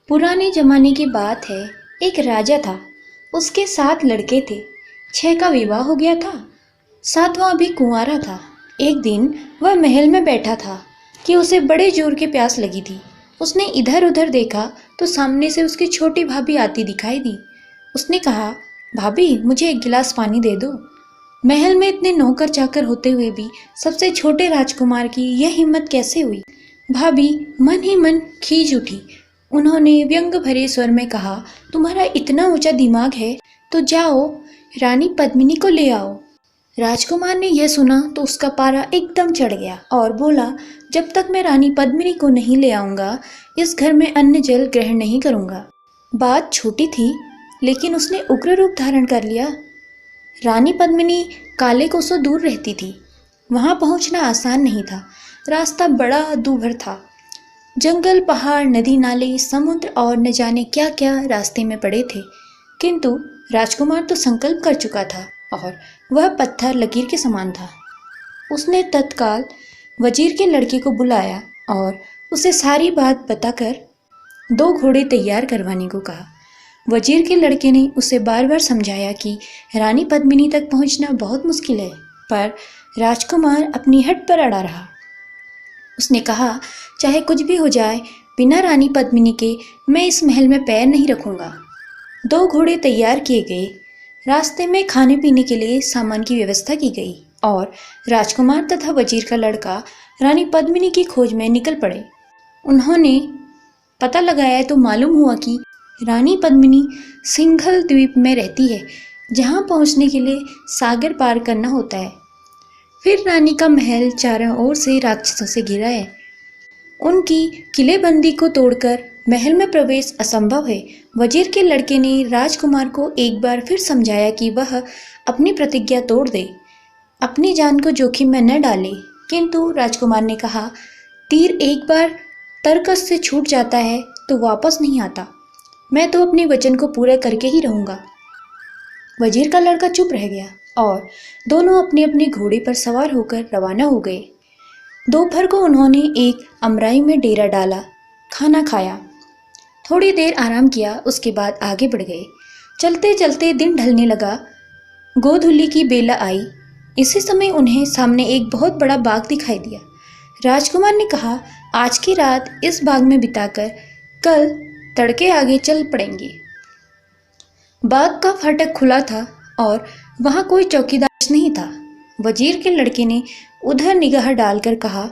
पुराने जमाने की बात है। एक राजा था। उसके 7 लड़के थे। 6 का विवाह हो गया था। 7वां अभी कुंवारा था। एक दिन वह महल में बैठा था कि उसे बड़े जोर की प्यास लगी थी। उसने इधर उधर देखा तो सामने से उसकी छोटी भाभी आती दिखाई दी। उसने कहा, भाभी मुझे एक गिलास पानी दे दो। महल में इतने नौकर चाकर होते हुए भी सबसे छोटे राजकुमार की यह हिम्मत कैसे हुई। भाभी मन ही मन खींच उठी। उन्होंने व्यंग भरे स्वर में कहा, तुम्हारा इतना ऊंचा दिमाग है तो जाओ रानी पद्मिनी को ले आओ। राजकुमार ने यह सुना तो उसका पारा एकदम चढ़ गया और बोला, जब तक मैं रानी पद्मिनी को नहीं ले आऊंगा इस घर में अन्न जल ग्रहण नहीं करूंगा। बात छोटी थी लेकिन उसने उग्र रूप धारण कर लिया। रानी पद्मिनी काले कोसों दूर रहती थी। वहां पहुंचना आसान नहीं था। रास्ता बड़ा दूभर था। जंगल, पहाड़, नदी, नाले, समुद्र और न जाने क्या क्या रास्ते में पड़े थे। किंतु राजकुमार तो संकल्प कर चुका था और वह पत्थर लकीर के समान था। उसने तत्काल वजीर के लड़के को बुलाया और उसे सारी बात बताकर 2 घोड़े तैयार करवाने को कहा। वजीर के लड़के ने उसे बार बार समझाया कि रानी पद्मिनी तक पहुंचना बहुत मुश्किल है, पर राजकुमार अपनी हट पर अड़ा रहा। उसने कहा, चाहे कुछ भी हो जाए, बिना रानी पद्मिनी के मैं इस महल में पैर नहीं रखूंगा। 2 घोड़े तैयार किए गए। रास्ते में खाने पीने के लिए सामान की व्यवस्था की गई और राजकुमार तथा वजीर का लड़का रानी पद्मिनी की खोज में निकल पड़े। उन्होंने पता लगाया तो मालूम हुआ कि रानी पद्मिनी सिंघल द्वीप में रहती है, जहां पहुंचने के लिए सागर पार करना होता है। फिर रानी का महल चारों ओर से राक्षसों से घिरा है। उनकी किलेबंदी को तोड़कर महल में प्रवेश असंभव है। वजीर के लड़के ने राजकुमार को एक बार फिर समझाया कि वह अपनी प्रतिज्ञा तोड़ दे, अपनी जान को जोखिम में न डाले। किंतु राजकुमार ने कहा, तीर एक बार तरकस से छूट जाता है तो वापस नहीं आता। मैं तो अपने वचन को पूरा करके ही रहूंगा। वजीर का लड़का चुप रह गया और दोनों अपने अपने घोड़े पर सवार होकर रवाना हो गए। दोपहर को उन्होंने एक अमराई में डेरा डाला, खाना खाया, थोड़ी देर आराम किया, उसके बाद आगे बढ़ गए। चलते चलते दिन ढलने लगा। गोधूली की बेला आई। इसी समय उन्हें सामने एक बहुत बड़ा बाग दिखाई दिया। राजकुमार ने कहा, आज की रात इस बाग में बिताकर कल तड़के आगे चल पड़ेंगे। बाग का फाटक खुला था और वहां कोई चौकीदार नहीं था। वजीर के लड़के ने उधर निगाह डालकर कहा,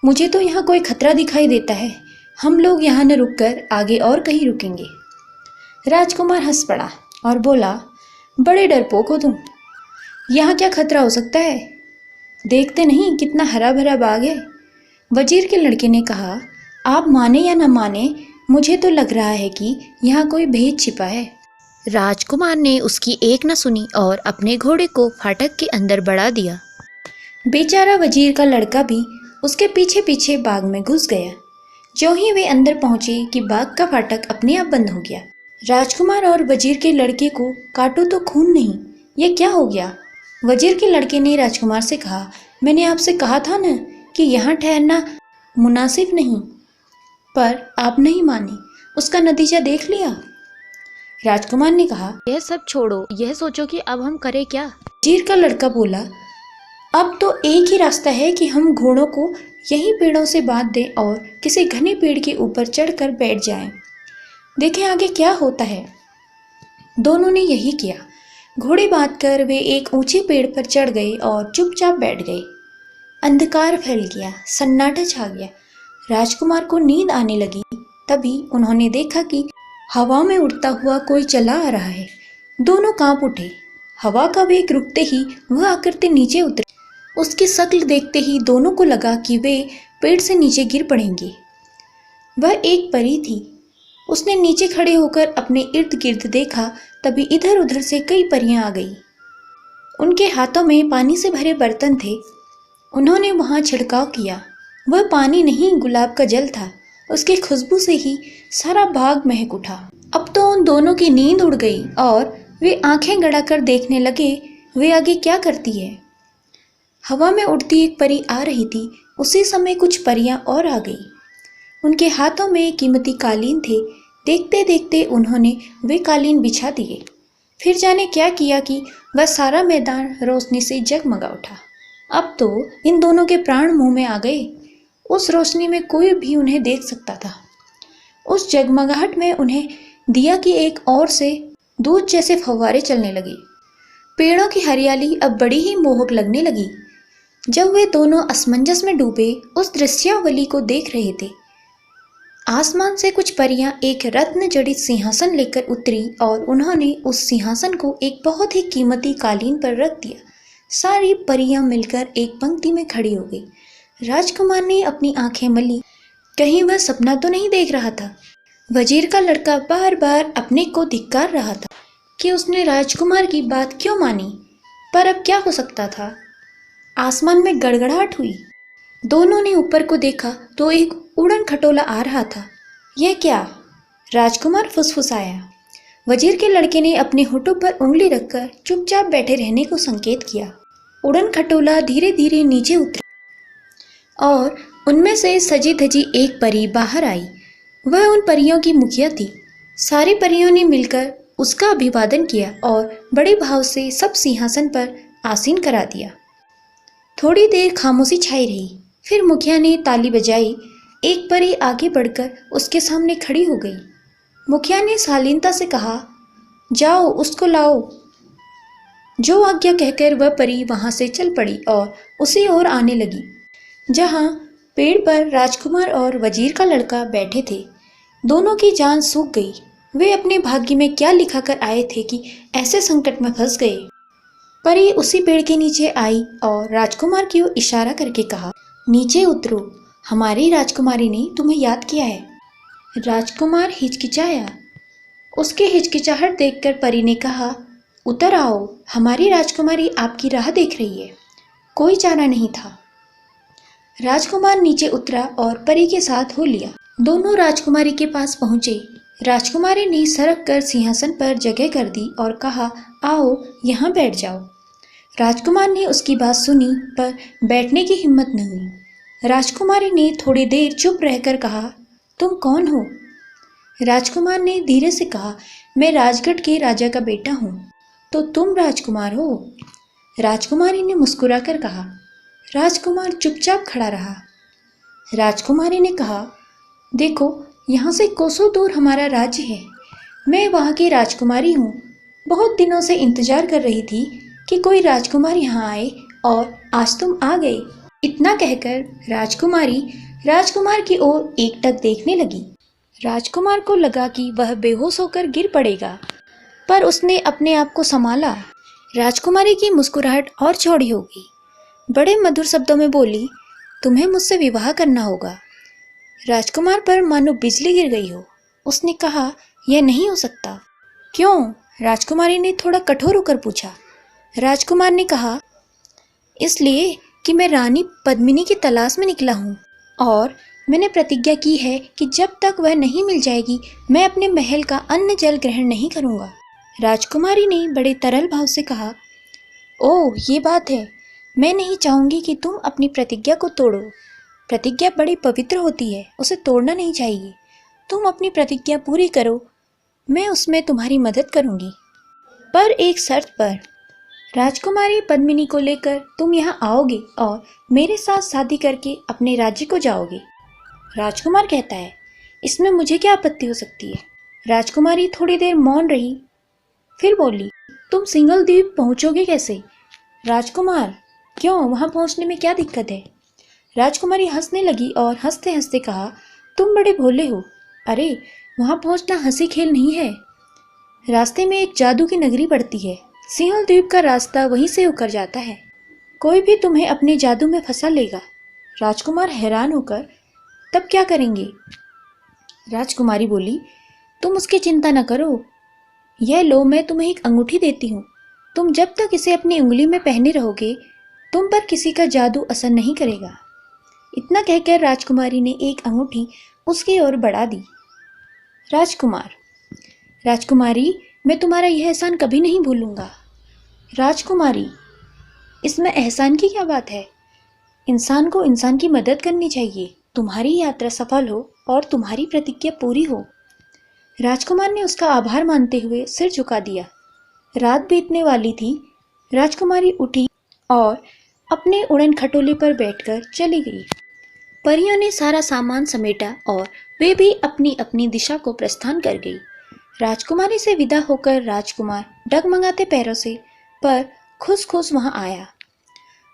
मुझे तो यहाँ कोई खतरा दिखाई देता है। हम लोग यहाँ न रुककर आगे और कहीं रुकेंगे। राजकुमार हंस पड़ा और बोला, बड़े डरपोक हो तुम। यहाँ क्या खतरा हो सकता है? देखते नहीं कितना हरा भरा बाग है। वजीर के लड़के ने कहा, आप माने या न माने, मुझे तो लग रहा है कि यहाँ कोई भेद छिपा है। राजकुमार ने उसकी एक न सुनी और अपने घोड़े को फाटक के अंदर बढ़ा दिया। बेचारा वजीर का लड़का भी उसके पीछे पीछे बाग में घुस गया। जो ही वे अंदर पहुंचे कि बाग का फाटक अपने आप बंद हो गया। राजकुमार और वजीर के लड़के को काटो तो खून नहीं, ये क्या हो गया? वजीर के लड़के ने राजकुमार से कहा, मैंने आपसे कहा था न कि यहाँ ठहरना मुनासिब नहीं, पर आप नहीं माने। उसका नतीजा देख लिया। राजकुमार ने कहा, यह सब छोड़ो, यह सोचो कि अब हम करें क्या। वजीर का लड़का बोला, अब तो एक ही रास्ता है कि हम घोड़ों को यहीं पेड़ों से बांध दें और किसी घने पेड़ के ऊपर चढ़कर बैठ जाएं। देखें आगे क्या होता है। दोनों ने यही किया। घोड़े बांधकर वे एक ऊंचे पेड़ पर चढ़ गए और चुपचाप बैठ गए। अंधकार फैल गया, सन्नाटा छा गया। राजकुमार को नींद आने लगी। तभी उन्होंने देखा कि हवा में उड़ता हुआ कोई चला आ रहा है। दोनों कांप उठे। हवा का वेग रुकते ही वह आकृति नीचे उतरी। उसकी शक्ल देखते ही दोनों को लगा कि वे पेड़ से नीचे गिर पड़ेंगे। वह एक परी थी। उसने नीचे खड़े होकर अपने इर्द गिर्द देखा। तभी इधर उधर से कई परियां आ गई। उनके हाथों में पानी से भरे बर्तन थे। उन्होंने वहां छिड़काव किया। वह पानी नहीं, गुलाब का जल था। उसकी खुशबू से ही सारा बाग महक उठा। अब तो उन दोनों की नींद उड़ गई और वे आंखें गड़ाकर देखने लगे वे आगे क्या करती है। हवा में उड़ती एक परी आ रही थी। उसी समय कुछ परियां और आ गई। उनके हाथों में कीमती कालीन थे। देखते देखते उन्होंने वे कालीन बिछा दिए। फिर जाने क्या किया कि वह सारा मैदान रोशनी से जगमगा उठा। अब तो इन दोनों के प्राण मुंह में आ गए। उस रोशनी में कोई भी उन्हें देख सकता था। उस जगमगाहट में उन्हें दिया कि एक ओर से दूध जैसे फव्वारे चलने लगे। पेड़ों की हरियाली अब बड़ी ही मोहक लगने लगी। जब वे दोनों असमंजस में डूबे उस दृश्यावली को देख रहे थे, आसमान से कुछ परियां एक रत्न जड़ित सिंहासन लेकर उतरी और उन्होंने उस सिंहासन को एक बहुत ही कीमती कालीन पर रख दिया। सारी परियां मिलकर एक पंक्ति में खड़ी हो गई। राजकुमार ने अपनी आंखें मली, कहीं वह सपना तो नहीं देख रहा था। वजीर का लड़का बार बार अपने को धिक्कार रहा था कि उसने राजकुमार की बात क्यों मानी, पर अब क्या हो सकता था। आसमान में गड़गड़ाहट हुई। दोनों ने ऊपर को देखा तो एक उड़न खटोला आ रहा था। यह क्या? राजकुमार फुसफुसाया। वजीर के लड़के ने अपने होठों पर उंगली रखकर चुपचाप बैठे रहने को संकेत किया। उड़न खटोला धीरे धीरे नीचे उतरा और उनमें से सजी धजी एक परी बाहर आई। वह उन परियों की मुखिया थी। सारी परियों ने मिलकर उसका अभिवादन किया और बड़े भाव से सब सिंहासन पर आसीन करा दिया। थोड़ी देर खामोशी छाई रही। फिर मुखिया ने ताली बजाई। एक परी आगे बढ़कर उसके सामने खड़ी हो गई। मुखिया ने शालीनता से कहा, जाओ उसको लाओ। जो आज्ञा कहकर वह परी वहां से चल पड़ी और उसी ओर आने लगी जहां पेड़ पर राजकुमार और वजीर का लड़का बैठे थे। दोनों की जान सूख गई। वे अपने भाग्य में क्या लिखा कर आए थे कि ऐसे संकट में फंस गए। परी उसी पेड़ के नीचे आई और राजकुमार की ओर इशारा करके कहा, नीचे उतरो, हमारी राजकुमारी ने तुम्हें याद किया है। राजकुमार हिचकिचाया। उसके हिचकिचाहट देखकर परी ने कहा, उतर आओ, हमारी राजकुमारी आपकी राह देख रही है। कोई चारा नहीं था। राजकुमार नीचे उतरा और परी के साथ हो लिया। दोनों राजकुमारी के पास पहुंचे। राजकुमारी ने सरक कर सिंहासन पर जगह कर दी और कहा, आओ यहाँ बैठ जाओ। राजकुमार ने उसकी बात सुनी पर बैठने की हिम्मत न हुई। राजकुमारी ने थोड़ी देर चुप रहकर कहा, तुम कौन हो? राजकुमार ने धीरे से कहा, मैं राजगढ़ के राजा का बेटा हूँ। तो तुम राजकुमार हो? राजकुमारी ने मुस्कुराकर कहा। राजकुमार चुपचाप खड़ा रहा। राजकुमारी ने कहा, देखो, यहाँ से कोसों दूर हमारा राज्य है। मैं वहाँ की राजकुमारी हूँ। बहुत दिनों से इंतजार कर रही थी कि कोई राजकुमार यहाँ आए और आज तुम आ गए। इतना कहकर राजकुमारी राजकुमार की ओर एकटक देखने लगी। राजकुमार को लगा कि वह बेहोश होकर गिर पड़ेगा, पर उसने अपने आप को संभाला। राजकुमारी की मुस्कुराहट और चौड़ी हो गई। बड़े मधुर शब्दों में बोली, तुम्हें मुझसे विवाह करना होगा। राजकुमार पर मानो बिजली गिर गई हो। उसने कहा, यह नहीं हो सकता। क्यों? राजकुमारी ने थोड़ा कठोर होकर पूछा। राजकुमार ने कहा, इसलिए कि मैं रानी पद्मिनी की तलाश में निकला हूँ और मैंने प्रतिज्ञा की है कि जब तक वह नहीं मिल जाएगी मैं अपने महल का अन्न जल ग्रहण नहीं करूँगा। राजकुमारी ने बड़े तरल भाव से कहा, ओह, ये बात है। मैं नहीं चाहूँगी कि तुम अपनी प्रतिज्ञा को तोड़ो। प्रतिज्ञा बड़ी पवित्र होती है, उसे तोड़ना नहीं चाहिए। तुम अपनी प्रतिज्ञा पूरी करो, मैं उसमें तुम्हारी मदद करूँगी, पर एक शर्त पर। राजकुमारी पद्मिनी को लेकर तुम यहाँ आओगे और मेरे साथ शादी करके अपने राज्य को जाओगे। राजकुमार कहता है, इसमें मुझे क्या आपत्ति हो सकती है। राजकुमारी थोड़ी देर मौन रही, फिर बोली, तुम सिंगल द्वीप पहुँचोगे कैसे? राजकुमार, क्यों, वहाँ पहुँचने में क्या दिक्कत है? राजकुमारी हंसने लगी और हंसते हंसते कहा, तुम बड़े भोले हो। अरे, वहाँ पहुँचना हंसी खेल नहीं है। रास्ते में एक जादू की नगरी पड़ती है। सिंहल द्वीप का रास्ता वहीं से होकर जाता है। कोई भी तुम्हें अपने जादू में फंसा लेगा। राजकुमार हैरान होकर, तब क्या करेंगे? राजकुमारी बोली, तुम उसकी चिंता न करो। यह लो, मैं तुम्हें एक अंगूठी देती हूँ। तुम जब तक इसे अपनी उंगली में पहने रहोगे तुम पर किसी का जादू असर नहीं करेगा। इतना कहकर राजकुमारी ने एक अंगूठी उसकी ओर बढ़ा दी। राजकुमार, राजकुमारी, मैं तुम्हारा यह एहसान कभी नहीं भूलूंगा। राजकुमारी, इसमें एहसान की क्या बात है? इंसान को इंसान की मदद करनी चाहिए। तुम्हारी यात्रा सफल हो और तुम्हारी प्रतिज्ञा पूरी हो। राजकुमार ने उसका आभार मानते हुए सिर झुका दिया। रात बीतने वाली थी। राजकुमारी उठी और अपने उड़न खटोले पर बैठकर चली गई। परियों ने सारा सामान समेटा और वे भी अपनी अपनी दिशा को प्रस्थान कर गई। राजकुमारी से विदा होकर राजकुमार डगमगाते पैरों से पर खुश खुश वहां आया।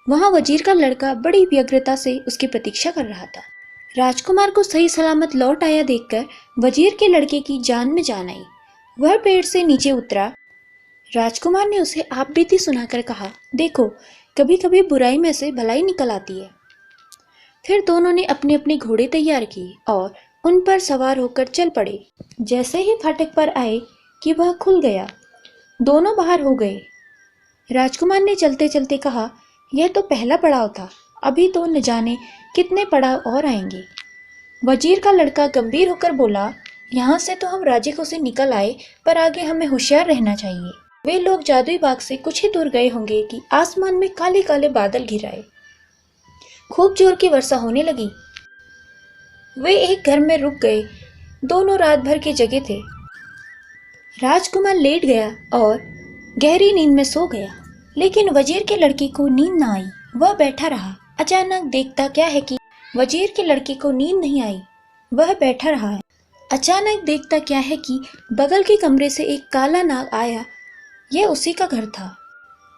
वहां वजीर का लड़का बड़ी व्यग्रता से उसकी प्रतीक्षा कर रहा था। राजकुमार को सही सलामत लौट आया देखकर वजीर के लड़के की जान में जान आई। वह पेड़ से नीचे उतरा। राजकुमार ने उसे आप बीती सुनाकर कहा, देखो, कभी कभी बुराई में से भलाई निकल आती है। फिर दोनों ने अपने अपने घोड़े तैयार किए और उन पर सवार होकर चल पड़े। जैसे ही फाटक पर आए कि वह खुल गया, दोनों बाहर हो गए। राजकुमार ने चलते चलते कहा, यह तो पहला पड़ाव था, अभी तो न जाने कितने पड़ाव और आएंगे। वजीर का लड़का गंभीर होकर बोला, यहाँ से तो हम राजी से निकल आए, पर आगे हमें होशियार रहना चाहिए। वे लोग जादुई बाग से कुछ ही दूर गए होंगे कि आसमान में काले काले बादल घिर आए। खूब जोर की वर्षा होने लगी। वे एक घर में रुक गए। दोनों रात भर के जगे थे। राजकुमार लेट गया और गहरी नींद में सो गया, लेकिन वजीर के लड़के को नींद न आई। वह बैठा रहा। अचानक देखता क्या है कि वजीर के लड़के को नींद नहीं आई। वह बैठा रहा है। अचानक देखता क्या है कि बगल के कमरे से एक काला नाग आया। यह उसी का घर था।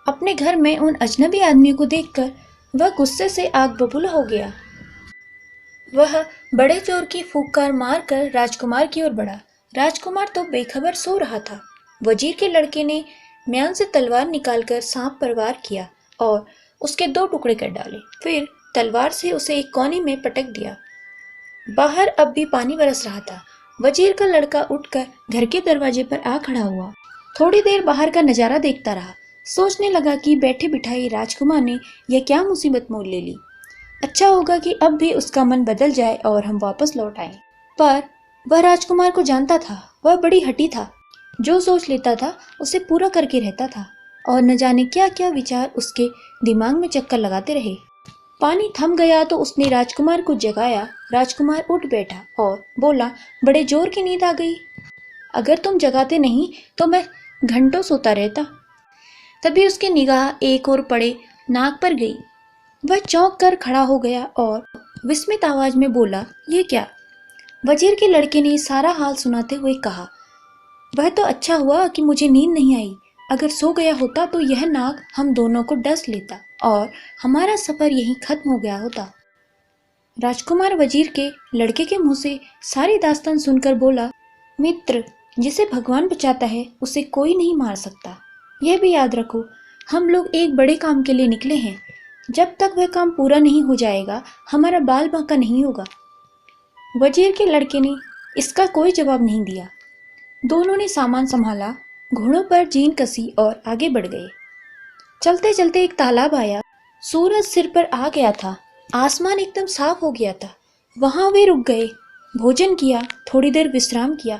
अपने घर में उन अजनबी आदमी को देखकर वह गुस्से से आग बबूला हो गया। वह बड़े जोर की फूंकार मारकर राजकुमार की ओर बढ़ा। राजकुमार तो बेखबर सो रहा था। वजीर के लड़के ने म्यान से तलवार निकालकर सांप पर वार किया और उसके 2 टुकड़े कर डाले। फिर तलवार से उसे एक कोने में पटक दिया। बाहर अब भी पानी बरस रहा था। वजीर का लड़का उठकर घर के दरवाजे पर आ खड़ा हुआ। थोड़ी देर बाहर का नजारा देखता रहा। सोचने लगा कि बैठे बिठाई राजकुमार ने यह क्या मुसीबत मोल ले ली। अच्छा होगा कि अब भी उसका मन बदल जाए और हम वापस लौट आए। पर वह राजकुमार को जानता था। वह बड़ी हठी था। जो सोच लेता था उसे पूरा करके रहता था और न जाने क्या क्या विचार उसके दिमाग में चक्कर लगाते रहे। पानी थम गया तो उसने राजकुमार को जगाया। राजकुमार उठ बैठा और बोला, बड़े जोर की नींद आ गई। अगर तुम जगाते नहीं तो मैं घंटों सोता रहता। तभी उसकी निगाह एक और पड़े नाग पर गई। वह चौंक कर खड़ा हो गया और विस्मित आवाज में बोला, ये क्या? वजीर के लड़के ने सारा हाल सुनाते हुए कहा, वह तो अच्छा हुआ कि मुझे नींद नहीं आई। अगर सो गया होता तो यह नाग हम दोनों को डस लेता और हमारा सफर यहीं खत्म हो गया होता। राजकुमार वजीर के लड़के के मुंह से सारी दास्तान सुनकर बोला, मित्र, जिसे भगवान बचाता है उसे कोई नहीं मार सकता। यह भी याद रखो, हम लोग एक बड़े काम के लिए निकले हैं। जब तक वह काम पूरा नहीं हो जाएगा हमारा बाल बांका नहीं होगा। वजीर के लड़के ने इसका कोई जवाब नहीं दिया। दोनों ने सामान संभाला, घोड़ों पर जीन कसी और आगे बढ़ गए। चलते चलते एक तालाब आया। सूरज सिर पर आ गया था। आसमान एकदम साफ हो गया था। वहां वे रुक गए, भोजन किया, थोड़ी देर विश्राम किया,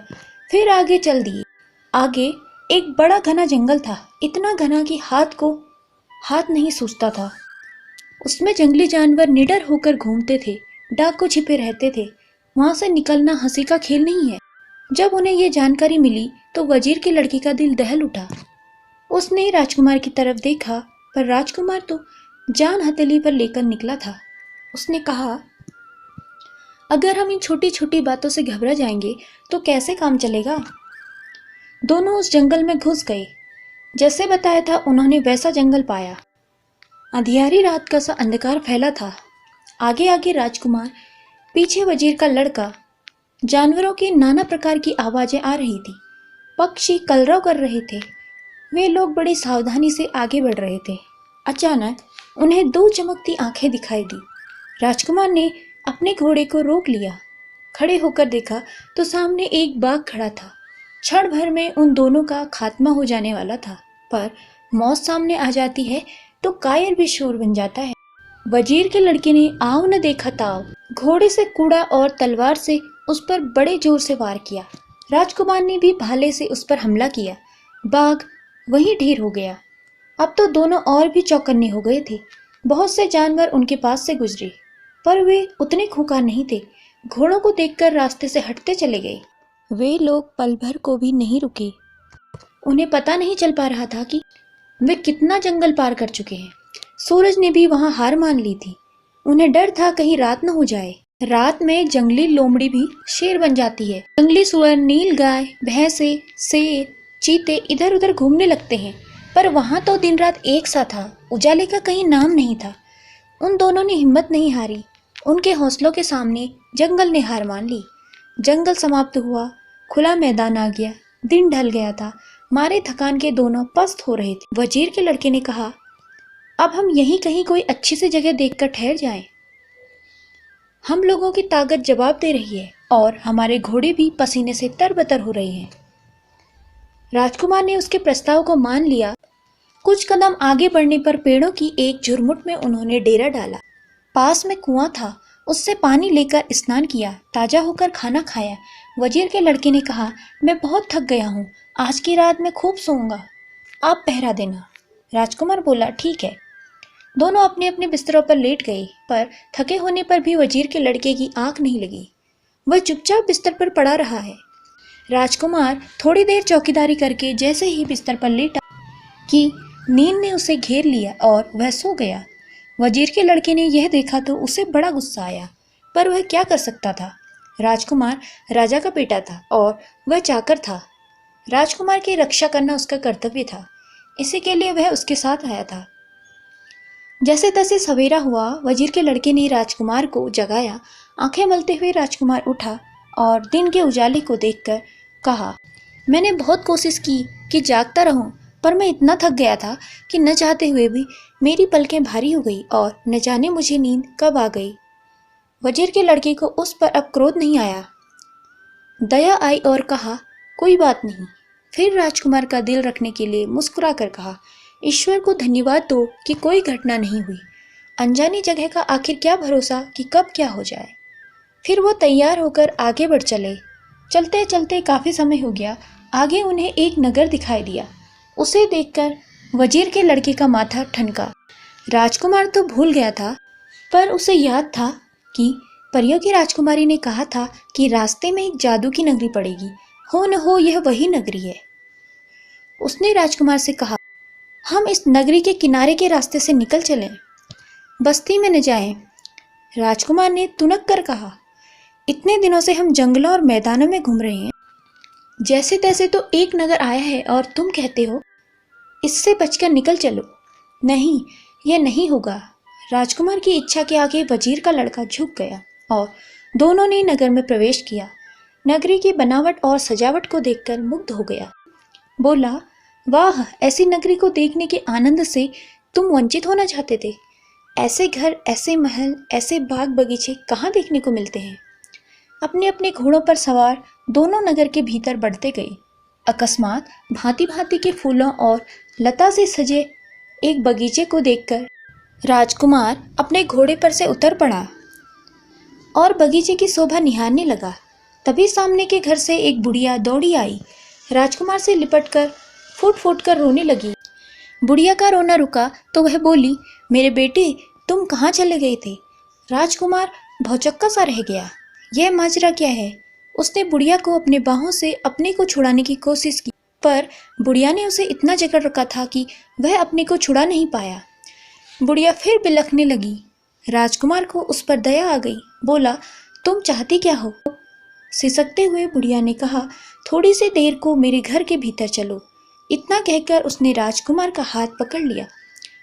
फिर आगे चल दिए। आगे एक बड़ा घना जंगल था। इतना घना कि हाथ नहीं सूझता था। उसमें जंगली जानवर निडर होकर घूमते थे। डाकू छिपे रहते थे। वहां से निकलना हंसी का खेल नहीं है। जब उन्हें यह जानकारी मिली तो वजीर के लड़के का दिल दहल उठा। उसने राजकुमार की तरफ देखा, पर राजकुमार तो जान हथेली पर लेकर निकला था। उसने कहा, अगर हम इन छोटी छोटी बातों से घबरा जाएंगे तो कैसे काम चलेगा? दोनों उस जंगल में घुस गए। जैसे बताया था उन्होंने वैसा जंगल पाया। अंधियारी रात का सा अंधकार फैला था। आगे आगे राजकुमार, पीछे वजीर का लड़का। जानवरों की नाना प्रकार की आवाजें आ रही थी। पक्षी कलरव कर रहे थे। वे लोग बड़ी सावधानी से आगे बढ़ रहे थे। अचानक उन्हें 2 चमकती आंखें दिखाई दी। राजकुमार ने अपने घोड़े को रोक लिया। खड़े होकर देखा तो सामने एक बाघ खड़ा था। क्षण भर में उन दोनों का खात्मा हो जाने वाला था, पर मौत सामने आ जाती है तो कायर भी शूर बन जाता है। वजीर के लड़के ने आओ न देखा ताव, घोड़े से कूड़ा और तलवार से उस पर बड़े जोर से वार किया। राजकुमार ने भी भाले से उस पर हमला किया। बाघ वहीं ढेर हो गया। अब तो दोनों और भी चौकन्ने हो गए थे। बहुत से जानवर उनके पास से गुजरे, पर वे उतने खूंखार नहीं थे। घोड़ों को देखकर रास्ते से हटते चले गए। वे लोग पल भर को भी नहीं रुके। उन्हें पता नहीं चल पा रहा था कि वे कितना जंगल पार कर चुके हैं। सूरज ने भी वहां हार मान ली थी। उन्हें डर था कहीं रात न हो जाए। रात में जंगली लोमड़ी भी शेर बन जाती है। जंगली सुअर, नील गाय, भैंसे, शेर, चीते इधर उधर घूमने लगते हैं। पर वहां तो दिन रात एक सा था, उजाले का कहीं नाम नहीं था। उन दोनों ने हिम्मत नहीं हारी। उनके हौसलों के सामने जंगल ने हार मान ली। जंगल समाप्त हुआ, खुला मैदान आ गया। दिन ढल गया था। मारे थकान के दोनों पस्त हो रहे थे। वजीर के लड़के ने कहा, अब हम यहीं कहीं कोई अच्छी सी जगह देखकर ठहर जाएं। हम लोगों की ताकत जवाब दे रही है और हमारे घोड़े भी पसीने से तरबतर हो रहे हैं। राजकुमार ने उसके प्रस्ताव को मान लिया। कुछ कदम आगे बढ़ने पर पेड़ों की एक झुरमुट में उन्होंने डेरा डाला। पास में कुआं था, उससे पानी लेकर स्नान किया, ताजा होकर खाना खाया। वजीर के लड़के ने कहा, मैं बहुत थक गया हूँ, आज की रात मैं खूब सोऊंगा, आप पहरा देना। राजकुमार बोला, ठीक है। दोनों अपने अपने बिस्तरों पर लेट गए, पर थके होने पर भी वजीर के लड़के की आंख नहीं लगी। वह चुपचाप बिस्तर पर पड़ा रहा है। राजकुमार थोड़ी देर चौकीदारी करके जैसे ही बिस्तर पर लेटा कि नींद ने उसे घेर लिया और वह सो गया। वजीर के लड़के ने यह देखा तो उसे बड़ा गुस्सा आया, पर वह क्या कर सकता था। राजकुमार राजा का बेटा था और वह चाकर था। राजकुमार की रक्षा करना उसका कर्तव्य था, इसी के लिए वह उसके साथ आया था। जैसे तैसे सवेरा हुआ। वजीर के लड़के ने राजकुमार को जगाया। आंखें मलते हुए राजकुमार उठा और दिन के उजाले को देखकर कहा, मैंने बहुत कोशिश की कि जागता रहूं, पर मैं इतना थक गया था कि न चाहते हुए भी मेरी पलकें भारी हो गई और न जाने मुझे नींद कब आ गई। वजीर के लड़के को उस पर अब क्रोध नहीं आया, दया आई और कहा, कोई बात नहीं। फिर राजकुमार का दिल रखने के लिए मुस्कुरा कर कहा, ईश्वर को धन्यवाद दो कि कोई घटना नहीं हुई। अनजानी जगह का आखिर क्या भरोसा कि कब क्या हो जाए। फिर वो तैयार होकर आगे बढ़ चले। चलते चलते काफी समय हो गया। आगे उन्हें एक नगर दिखाई दिया। उसे देखकर वजीर के लड़के का माथा ठनका। राजकुमार तो भूल गया था, पर उसे याद था कि परियों की राजकुमारी ने कहा था कि रास्ते में एक जादू की नगरी पड़ेगी। हो न हो यह वही नगरी है। उसने राजकुमार से कहा, हम इस नगरी के किनारे के रास्ते से निकल चलें, बस्ती में न जाएं। राजकुमार ने तुनक कर कहा, इतने दिनों से हम जंगलों और मैदानों में घूम रहे हैं, जैसे तैसे तो एक नगर आया है और तुम कहते हो इससे बचकर निकल चलो। नहीं, यह नहीं होगा। राजकुमार की इच्छा के आगे वजीर का लड़का झुक गया और दोनों ने नगर में प्रवेश किया। नगरी की बनावट और सजावट को देखकर मुग्ध हो गया। बोला, वाह, ऐसी नगरी को देखने के आनंद से तुम वंचित होना चाहते थे। ऐसे घर, ऐसे महल, ऐसे बाग बगीचे कहाँ देखने को मिलते हैं। अपने अपने घोड़ों पर सवार दोनों नगर के भीतर बढ़ते गए। अकस्मात भांति भांति के फूलों और लता से सजे एक बगीचे को देखकर राजकुमार अपने घोड़े पर से उतर पड़ा और बगीचे की शोभा निहारने लगा। तभी सामने के घर से एक बुढ़िया दौड़ी आई। राजकुमार से लिपटकर फूट फूट कर रोने लगी। बुढ़िया का रोना रुका तो वह बोली, मेरे बेटे, तुम कहाँ चले गए थे। राजकुमार भौचक्का सा रह गया। यह माजरा क्या है। उसने बुढ़िया को अपने बाहों से अपने को छुड़ाने की कोशिश की, पर बुढ़िया ने उसे इतना जकड़ रखा था कि वह अपने को छुड़ा नहीं पाया। बुढ़िया फिर बिलखने लगी। राजकुमार को उस पर दया आ गई। बोला, तुम चाहती क्या हो। सिसकते हुए बुढ़िया ने कहा, थोड़ी सी देर को मेरे घर के भीतर चलो। इतना कहकर उसने राजकुमार का हाथ पकड़ लिया।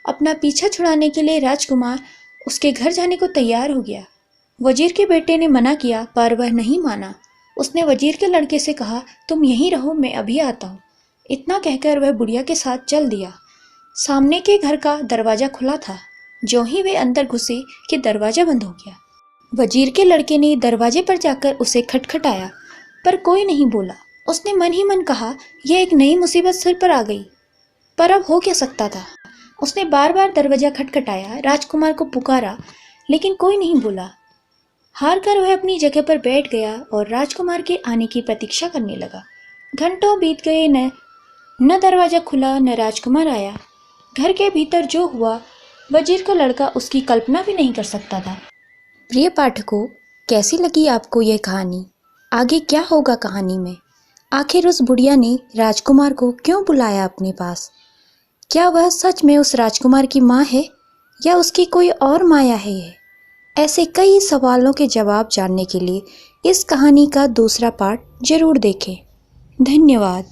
अपना पीछा छुड़ाने के लिए राजकुमार उसके घर जाने को तैयार हो गया। वजीर के बेटे ने मना किया, पर वह नहीं माना। उसने वजीर के लड़के से कहा, तुम यहीं रहो, मैं अभी आता हूँ। इतना कहकर वह बुढ़िया के साथ चल दिया। सामने के घर का दरवाजा खुला था। ज्यों ही वे अंदर घुसे कि दरवाजा बंद हो गया। वजीर के लड़के ने दरवाजे पर जाकर उसे खटखटाया, पर कोई नहीं बोला। उसने मन ही मन कहा, यह एक नई मुसीबत सिर पर आ गई, पर अब हो क्या सकता था। उसने बार बार दरवाजा खटखटाया, राजकुमार को पुकारा, लेकिन कोई नहीं बोला। हार कर वह अपनी जगह पर बैठ गया और राजकुमार के आने की प्रतीक्षा करने लगा। घंटों बीत गए, न दरवाजा खुला न राजकुमार आया। घर के भीतर जो हुआ वजीर का लड़का उसकी कल्पना भी नहीं कर सकता था। प्रिय पाठकों, कैसी लगी आपको यह कहानी? आगे क्या होगा कहानी में? आखिर उस बुढ़िया ने राजकुमार को क्यों बुलाया अपने पास? क्या वह सच में उस राजकुमार की माँ है या उसकी कोई और माया है ये? ऐसे कई सवालों के जवाब जानने के लिए इस कहानी का दूसरा पार्ट जरूर देखें। धन्यवाद।